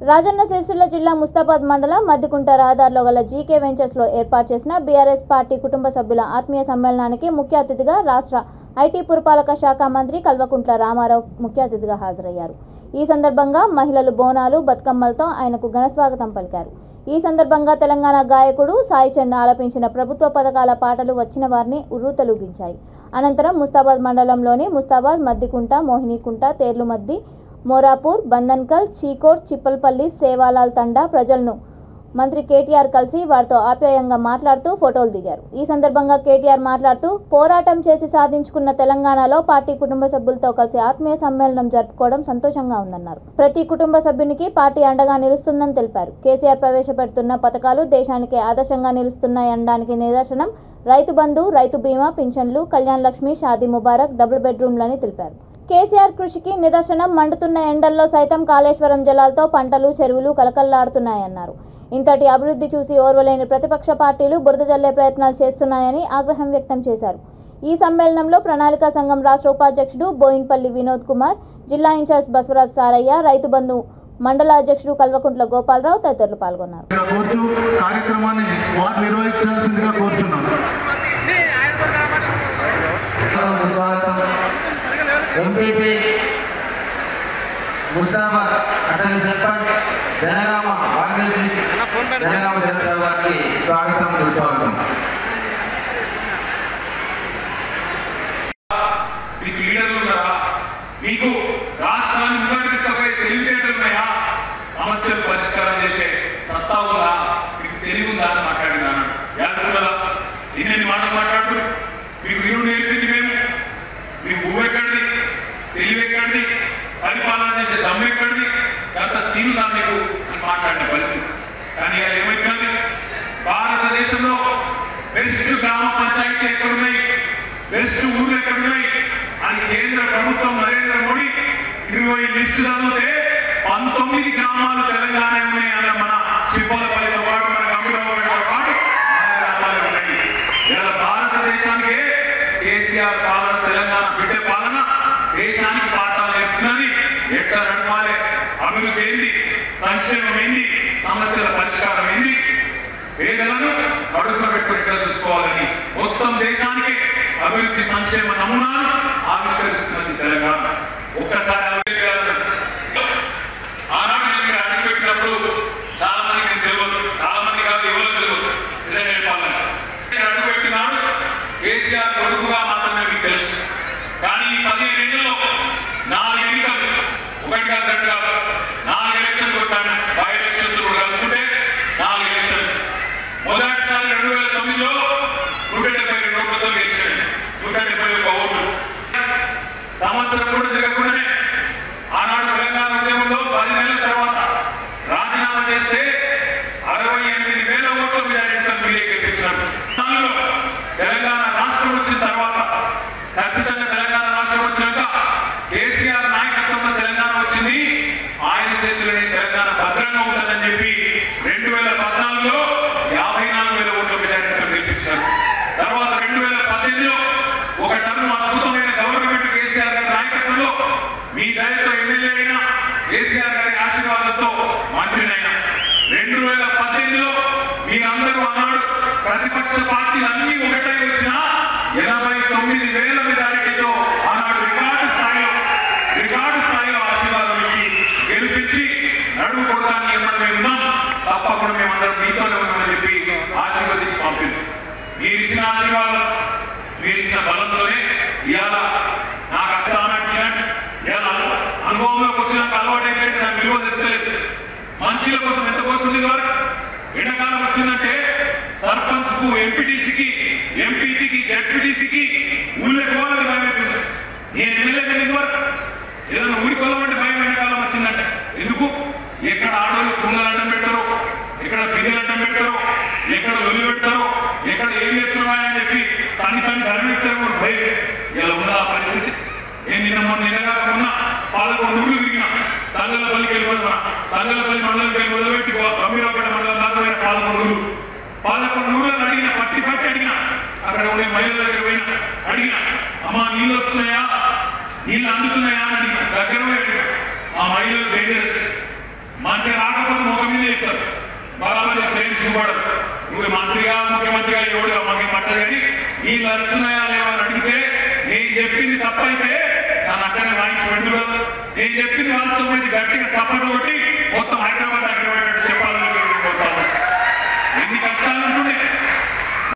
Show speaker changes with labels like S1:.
S1: రాజన్న సిరిసిల్ల జిల్లా ముస్తాబాద్ మండలం మద్దికుంట రహదారిలో గల జీకే వెంచర్స్లో ఏర్పాటు చేసిన బీఆర్ఎస్ పార్టీ కుటుంబ సభ్యుల ఆత్మీయ సమ్మేళనానికి ముఖ్య అతిథిగా రాష్ట్ర ఐటీ పురపాలక శాఖ మంత్రి కల్వకుంట్ల రామారావు ముఖ్య అతిథిగా హాజరయ్యారు. ఈ సందర్భంగా మహిళలు బోనాలు బతుకమ్మలతో ఆయనకు ఘనస్వాగతం పలికారు. ఈ సందర్భంగా తెలంగాణ గాయకుడు సాయి చంద్ ఆలపించిన ప్రభుత్వ పథకాల పాటలు వచ్చిన వారిని ఉర్రూతలూగించాయి. అనంతరం ముస్తాబాద్ మండలంలోని ముస్తాబాద్, మద్దికుంట, మోహినికుంట, తేర్లుమద్ది, మోరాపూర్, బందన్కల్, చీకోట్, చిప్పల్పల్లి, సేవాలాల్ తండా ప్రజలను మంత్రి కేటీఆర్ కలిసి వారితో ఆప్యాయంగా మాట్లాడుతూ ఫోటోలు దిగారు. ఈ సందర్భంగా కేటీఆర్ మాట్లాడుతూ పోరాటం చేసి సాధించుకున్న తెలంగాణలో పార్టీ కుటుంబ సభ్యులతో కలిసి ఆత్మీయ సమ్మేళనం జరుపుకోవడం సంతోషంగా ఉందన్నారు. ప్రతి కుటుంబ సభ్యునికి పార్టీ అండగా నిలుస్తుందని తెలిపారు. కేసీఆర్ ప్రవేశపెడుతున్న పథకాలు దేశానికి ఆదర్శంగా నిలుస్తున్నాయనడానికి నిదర్శనం రైతు బంధు, రైతు బీమా, పింఛన్లు, కళ్యాణ్ లక్ష్మి, షాదీ ముబారక్, డబుల్ బెడ్రూమ్లని తెలిపారు. కేసీఆర్ కృషికి నిదర్శనం మండుతున్న ఎండల్లో సైతం కాళేశ్వరం జలాలతో పంటలు, చెరువులు కలకల్లాడుతున్నాయన్నారు. ఇంతటి అభివృద్ధి చూసి ఓర్వలేని ప్రతిపక్ష పార్టీలు బురద జల్లే ప్రయత్నాలు చేస్తున్నాయని ఆగ్రహం వ్యక్తం చేశారు. ఈ సమ్మేళనంలో ప్రణాళికా సంఘం రాష్ట్ర ఉపాధ్యక్షుడు బోయిన్పల్లి వినోద్ కుమార్, జిల్లా ఇన్ఛార్జ్ బసవరాజ్ సారయ్య, రైతు బంధు మండల అధ్యక్షుడు కల్వకుంట్ల గోపాలరావు తదితరులు పాల్గొన్నారు.
S2: ఎంపీపీ ముస్తాబాద్ అటల్ సర్పంచ్ జనగామ వాంగల్ శ్రీ జనగామ శరత్రావు గారికి స్వాగతం, సుస్వాగతం.
S3: మీకు లీడర్లు ఉన్నారా? మీకు రాష్ట్రాన్ని ముందుకు తీసుకుపోయే తెలివితేటలు ఉన్నాయా? సమస్యలు పరిష్కారం చేసే సత్తా ఉందా? మీకు తెలివిందా అని మాట్లాడినాను. యాదకులదా ఎన్ని మాటలు మాట్లాడుతూ మీకు ఇరుడు నేర్పింది మేము. మీ భూమి ఎక్కడిది, తెలివి ఎక్కడిది, పరిపాలన చేసే దమ్ము ఎక్కడిది, గత సీనుదా మీకు అని మాట్లాడిన పరిస్థితి. కానీ అది ఏమైతుంది? భారతదేశంలో బెస్ట్ గ్రామ పంచాయతీ ఎక్కడున్నాయి, బెస్ట్ ఊర్లు ఎక్కడున్నాయి అని కేంద్ర ప్రభుత్వం నరేంద్ర మోడీ 20 లిస్టు చదివితే 19 గ్రామాలు తెలంగాణ ఉన్నాయి. అన్న మన చిప్పలపల్లితో పాటు, మన గంభీరతో పాటు గ్రామాలు ఉన్నాయి. ఇలా భారతదేశానికే కేసీఆర్ పాలన, తెలంగాణ బిడ్డ పాలన దేశానికి పాఠాలు నేర్పుతున్నది. ఎట్లా నడవాలి, అభివృద్ధి ఏంది, సంక్షేమం ఏంది, సమస్యల పరిష్కారం ఏంది, పేదలను అడుగున పెట్టుకుని ఎట్లా చూసుకోవాలని మొత్తం దేశానికి అభివృద్ధి సంక్షేమ నమూనాను ఆవిష్కరిస్తున్నది తెలంగాణ. ఒక్కసారి ఆనాడు నేను అడుగుపెట్టినప్పుడు చాలా మందికి తెలియదు, చాలా మంది కాదు ఎవరు తెలియదు. నిజంగా చెప్పాలంటే అడుగుపెట్టినాడు కేసీఆర్ కొడుకుగా మాత్రమే మీకు తెలుసు. కానీ ఈ 15 ఏళ్లలో 4 ఎన్నికలు, ఒకటి కాదు, 2 కాదు, 4 ఎలక్షన్లు కొట్టాను. బై ఎలక్షన్లు కూడా కలుపుకుంటే 4 ఎలక్షన్లు. మొదటిసారి 2009లో 172 ఓట్లతో గెలిచాడు. 171 ఓట్లు. సంవత్సరం కూడా తిరగకుండానే ఆనాడు తెలంగాణ ఉద్యమంలో 10 నెలల తర్వాత రాజీనామా చేస్తే 68,000 ఓట్ల మెజారిటీతో మీరే గెలిపించారు. తెలంగాణ రాష్ట్రం వచ్చిన తర్వాత ఖచ్చితంగా తెలంగాణ రాష్ట్రం వచ్చాక కేసీఆర్ నాయకత్వంలో తెలంగాణ వచ్చింది. ఆయన చేతిలోనే తెలంగాణ భద్రంగా ఉంటుందని చెప్పి 2014లో 54,000 ఓట్ల మెజారిటీతో గెలిపించారు. తర్వాత 2018లో ఒక టర్మ్ అద్భుతమైన గవర్నమెంట్ కేసీఆర్ గారి నాయకత్వంలో మీ దయతో ఎమ్మెల్యే అయినా, కేసీఆర్ గారి ఆశీర్వాదంతో మంత్రినైనా. 2018లో మీరందరూ అన్నాడు ప్రతిపక్ష పార్టీలన్నీ ఒకటే వచ్చినా 89,000 మెజారిటీతో ఆనాడు రికార్డు స్థాయిలో ఆశీర్వాదం ఇచ్చి గెలిపించి నడువు కొడతాన్ని ఎమ్మడమే ఉన్నాం, తప్పకుండా మేమందరం మీతోనే ఉన్నామని చెప్పి ఆశీర్వదించి పంపింది. మీరు ఇచ్చిన ఆశీర్వాదం, మీరు ఇచ్చిన బలంతోనే ఇవాళ నాకు ఇలా అనుభవంలోకి వచ్చినాక అలవాటు అయిపోయింది. నాకు విలువ తెచ్చలేదు. మంచిల కోసం ఎంత వస్తుంది వరకు ఎండాకాలం వచ్చిందంటే సర్పంచ్ కు, ఎంపీటీసీకి, ఎంపీటీకి, జడ్పీటీసీకి ఊళ్ళో పోవాలని భయం అవుతుంది. నేను ఎమ్మెల్యే వరకు ఏదైనా ఊరికి వెళ్ళమంటే భయం. ఎండాకాలం వచ్చిందంటే ఎందుకు? ఎక్కడ ఆడవాళ్ళు కుండలు అడ్డం పెడతారో, ఎక్కడ బిజలు అడ్డం పెడతారో, ఎక్కడ లొల్లి పెడతారో, ఎక్కడ ఏం చేస్తున్నాయని చెప్పి తన్ని ధర్మిస్తారో భయం. ఇలా ఉన్న ఆ పరిస్థితి. నేను నిన్నగా ఉన్న 11 ఊళ్ళు తిరిగిన. తంగలపల్లికి వెళ్ళిపోతున్నా, తంగలపల్లి మండలంకి వెళ్ళి మొదలుపెట్టి గంభీరపేట మండలం దాకా 11 ఊళ్ళు. 11 ఊళ్ళని అడిగిన, పట్టి అడిగిన. అక్కడ ఉండే మహిళల దగ్గర పోయిన అడిగిన, అమ్మా నీళ్ళు వస్తున్నాయా, నీళ్ళు అందుతున్నాయా అని అడిగిన. దగ్గర అడిగిన. ఆ మహిళలు డేంజరస్, మంచిగా రాకపోతే ముఖం మీద చెప్తారు, బరాబర్ ఫ్రెండ్స్ ఇవ్వడం. నువ్వు మంత్రిగా ముఖ్యమంత్రిగా ఎవడు మాకు పట్టదు. కానీ వీళ్ళు వస్తున్నాయా లేవని అడిగితే నేను చెప్పింది తప్పైతే నన్ను అక్కడే వాయించి పెడుతున్నారు, నేను చెప్పింది వాస్తవం అయితే గట్టిగా సపోర్ట్ కొట్టి మొత్తం